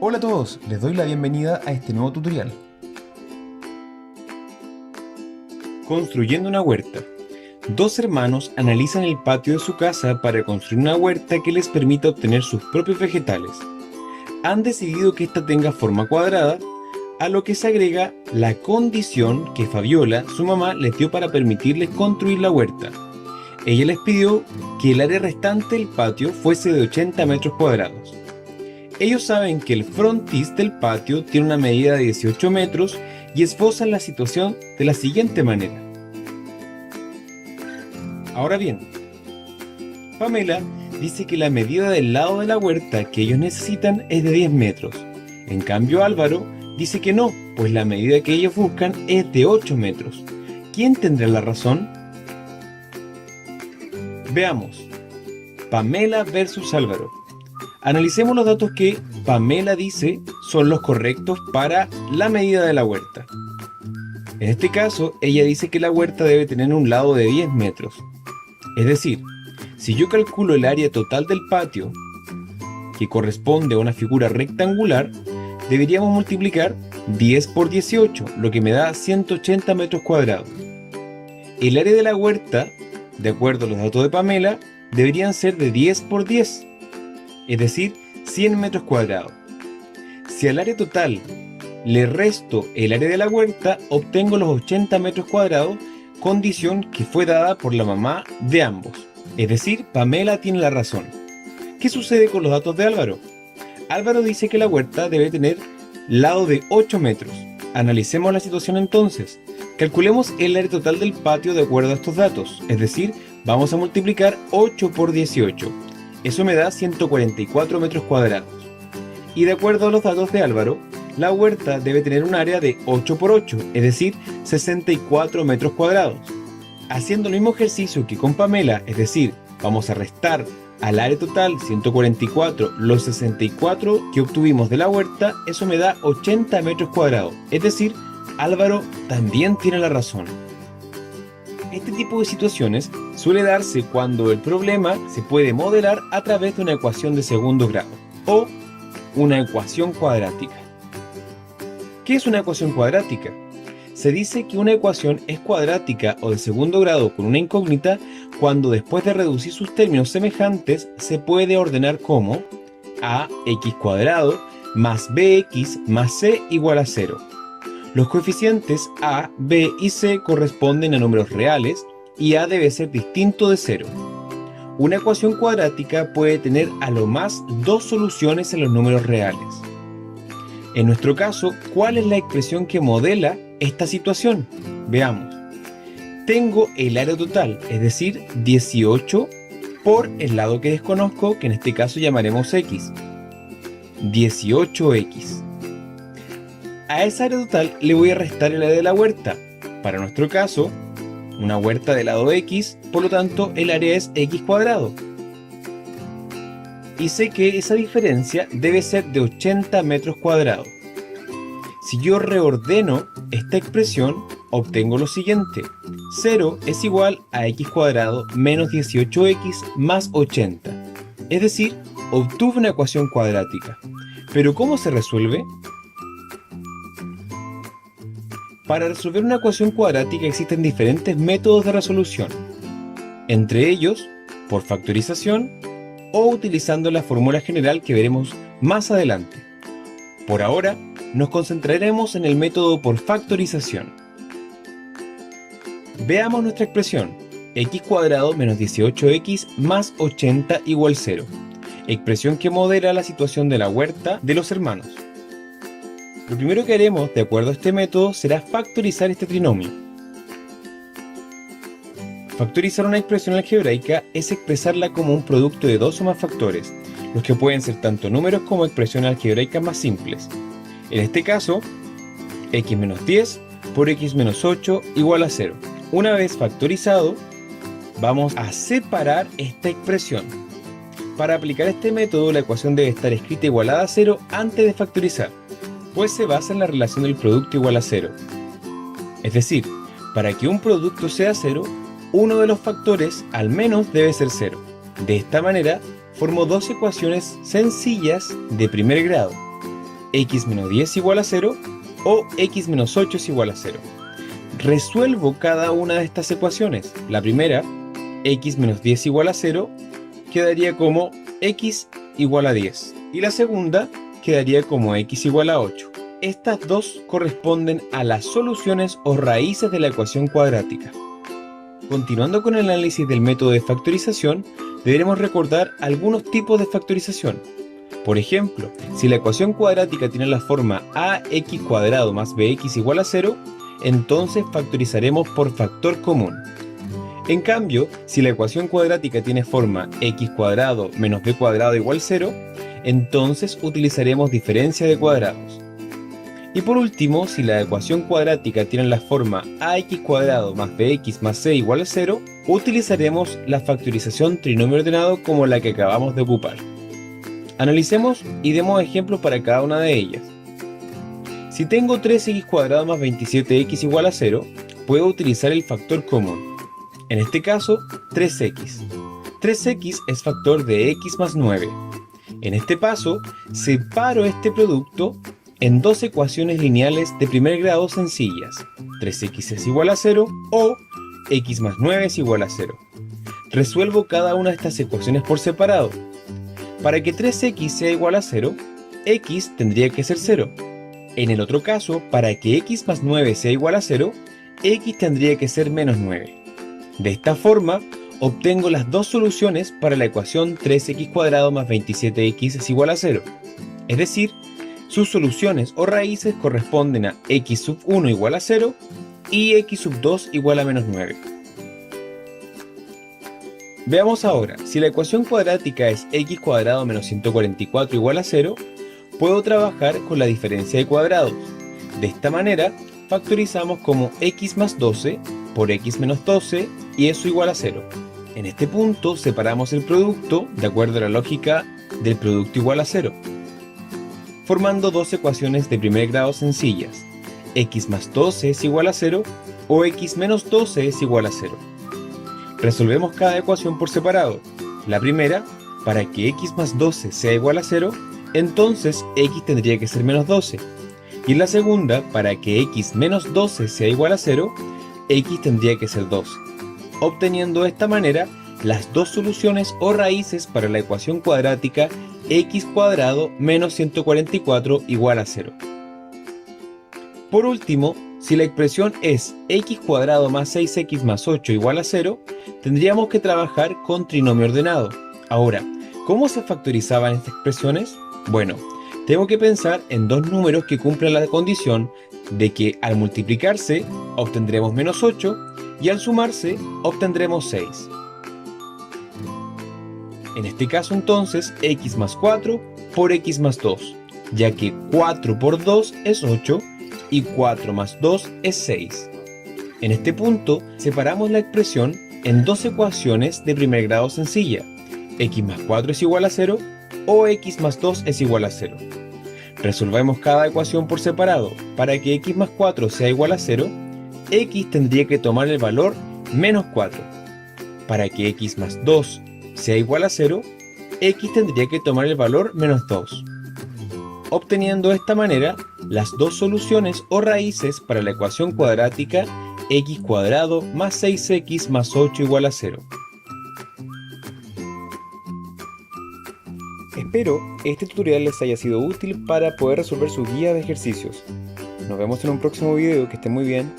Hola a todos, les doy la bienvenida a este nuevo tutorial. Construyendo una huerta. Dos hermanos analizan el patio de su casa para construir una huerta que les permita obtener sus propios vegetales. Han decidido que ésta tenga forma cuadrada, a lo que se agrega la condición que Fabiola, su mamá, les dio para permitirles construir la huerta. Ella les pidió que el área restante del patio fuese de 80 metros cuadrados. Ellos saben que el frontis del patio tiene una medida de 18 metros y esbozan la situación de la siguiente manera. Ahora bien, Pamela dice que la medida del lado de la huerta que ellos necesitan es de 10 metros. En cambio Álvaro dice que no, pues la medida que ellos buscan es de 8 metros. ¿Quién tendrá la razón? Veamos. Pamela versus Álvaro. Analicemos los datos que Pamela dice son los correctos para la medida de la huerta. En este caso, ella dice que la huerta debe tener un lado de 10 metros. Es decir, si yo calculo el área total del patio, que corresponde a una figura rectangular, deberíamos multiplicar 10 por 18, lo que me da 180 metros cuadrados. El área de la huerta, de acuerdo a los datos de Pamela, deberían ser de 10 por 10. Es decir, 100 metros cuadrados. Si al área total le resto el área de la huerta, obtengo los 80 metros cuadrados, condición que fue dada por la mamá de ambos. Es decir, Pamela tiene la razón. ¿Qué sucede con los datos de Álvaro? Álvaro dice que la huerta debe tener lado de 8 metros. Analicemos la situación entonces. Calculemos el área total del patio de acuerdo a estos datos. Es decir, vamos a multiplicar 8 por 18. Eso me da 144 metros cuadrados. Y de acuerdo a los datos de Álvaro, la huerta debe tener un área de 8 por 8, es decir, 64 metros cuadrados. Haciendo el mismo ejercicio que con Pamela, es decir, vamos a restar al área total 144 los 64 que obtuvimos de la huerta, eso me da 80 metros cuadrados. Es decir, Álvaro también tiene la razón. Este tipo de situaciones suele darse cuando el problema se puede modelar a través de una ecuación de segundo grado o una ecuación cuadrática. ¿Qué es una ecuación cuadrática? Se dice que una ecuación es cuadrática o de segundo grado con una incógnita cuando después de reducir sus términos semejantes se puede ordenar como ax² más bx más c igual a 0. Los coeficientes a, b y c corresponden a números reales y a debe ser distinto de 0. Una ecuación cuadrática puede tener a lo más dos soluciones en los números reales. En nuestro caso, ¿cuál es la expresión que modela esta situación? Veamos. Tengo el área total, es decir, 18 por el lado que desconozco, que en este caso llamaremos x. 18x. A esa área total le voy a restar el área de la huerta. Para nuestro caso, una huerta de lado x, por lo tanto el área es x². Y sé que esa diferencia debe ser de 80 metros cuadrados. Si yo reordeno esta expresión, obtengo lo siguiente. 0 es igual a x² menos 18x más 80. Es decir, obtuve una ecuación cuadrática. ¿Pero cómo se resuelve? Para resolver una ecuación cuadrática existen diferentes métodos de resolución, entre ellos por factorización o utilizando la fórmula general que veremos más adelante. Por ahora, nos concentraremos en el método por factorización. Veamos nuestra expresión, x² menos 18x más 80 igual 0, expresión que modela la situación de la huerta de los hermanos. Lo primero que haremos, de acuerdo a este método, será factorizar este trinomio. Factorizar una expresión algebraica es expresarla como un producto de dos o más factores, los que pueden ser tanto números como expresiones algebraicas más simples. En este caso, x menos 10 por x menos 8 igual a 0. Una vez factorizado, vamos a separar esta expresión. Para aplicar este método, la ecuación debe estar escrita igualada a 0 antes de factorizar, pues se basa en la relación del producto igual a 0. Es decir, para que un producto sea 0, uno de los factores al menos debe ser 0. De esta manera, formo dos ecuaciones sencillas de primer grado. x menos 10 igual a 0 o x menos 8 es igual a 0. Resuelvo cada una de estas ecuaciones. La primera, x menos 10 igual a 0, quedaría como x igual a 10. Y la segunda quedaría como x igual a 8. Estas dos corresponden a las soluciones o raíces de la ecuación cuadrática. Continuando con el análisis del método de factorización, deberemos recordar algunos tipos de factorización. Por ejemplo, si la ecuación cuadrática tiene la forma ax² más bx igual a 0, entonces factorizaremos por factor común. En cambio, si la ecuación cuadrática tiene forma x² menos b² igual 0, entonces utilizaremos diferencia de cuadrados. Y por último, si la ecuación cuadrática tiene la forma ax² más bx más c igual a 0, utilizaremos la factorización trinomio ordenado como la que acabamos de ocupar. Analicemos y demos ejemplos para cada una de ellas. Si tengo 3x² más 27x igual a 0, puedo utilizar el factor común. En este caso, 3x. 3x es factor de x más 9. En este paso, separo este producto en dos ecuaciones lineales de primer grado sencillas. 3x es igual a 0 o x más 9 es igual a 0. Resuelvo cada una de estas ecuaciones por separado. Para que 3x sea igual a 0, x tendría que ser 0. En el otro caso, para que x más 9 sea igual a 0, x tendría que ser menos 9. De esta forma, obtengo las dos soluciones para la ecuación 3x² más 27x es igual a 0. Es decir, sus soluciones o raíces corresponden a x1 igual a 0 y x2 igual a menos 9. Veamos ahora, si la ecuación cuadrática es x² menos 144 igual a 0, puedo trabajar con la diferencia de cuadrados. De esta manera, factorizamos como x más 12 por x menos 12 y eso igual a 0. En este punto separamos el producto de acuerdo a la lógica del producto igual a 0, formando dos ecuaciones de primer grado sencillas. X más 12 es igual a 0 o x menos 12 es igual a 0. Resolvemos cada ecuación por separado. La primera, para que x más 12 sea igual a 0, entonces x tendría que ser menos 12. Y la segunda, para que x menos 12 sea igual a 0, x tendría que ser 12. Obteniendo de esta manera las dos soluciones o raíces para la ecuación cuadrática x² menos 144 igual a 0. Por último, si la expresión es x² más 6x más 8 igual a 0, tendríamos que trabajar con trinomio ordenado. Ahora, ¿cómo se factorizaban estas expresiones? Bueno, tengo que pensar en dos números que cumplen la condición de que al multiplicarse obtendremos menos 8 y al sumarse obtendremos 6. En este caso entonces x más 4 por x más 2, ya que 4 por 2 es 8 y 4 más 2 es 6. En este punto separamos la expresión en dos ecuaciones de primer grado sencilla, x más 4 es igual a 0 o x más 2 es igual a 0. Resolvemos cada ecuación por separado. Para que x más 4 sea igual a 0, x tendría que tomar el valor menos 4. Para que x más 2 sea igual a 0, x tendría que tomar el valor menos 2. Obteniendo de esta manera las dos soluciones o raíces para la ecuación cuadrática x² más 6x más 8 igual a 0. Espero este tutorial les haya sido útil para poder resolver su guía de ejercicios. Nos vemos en un próximo video, que estén muy bien.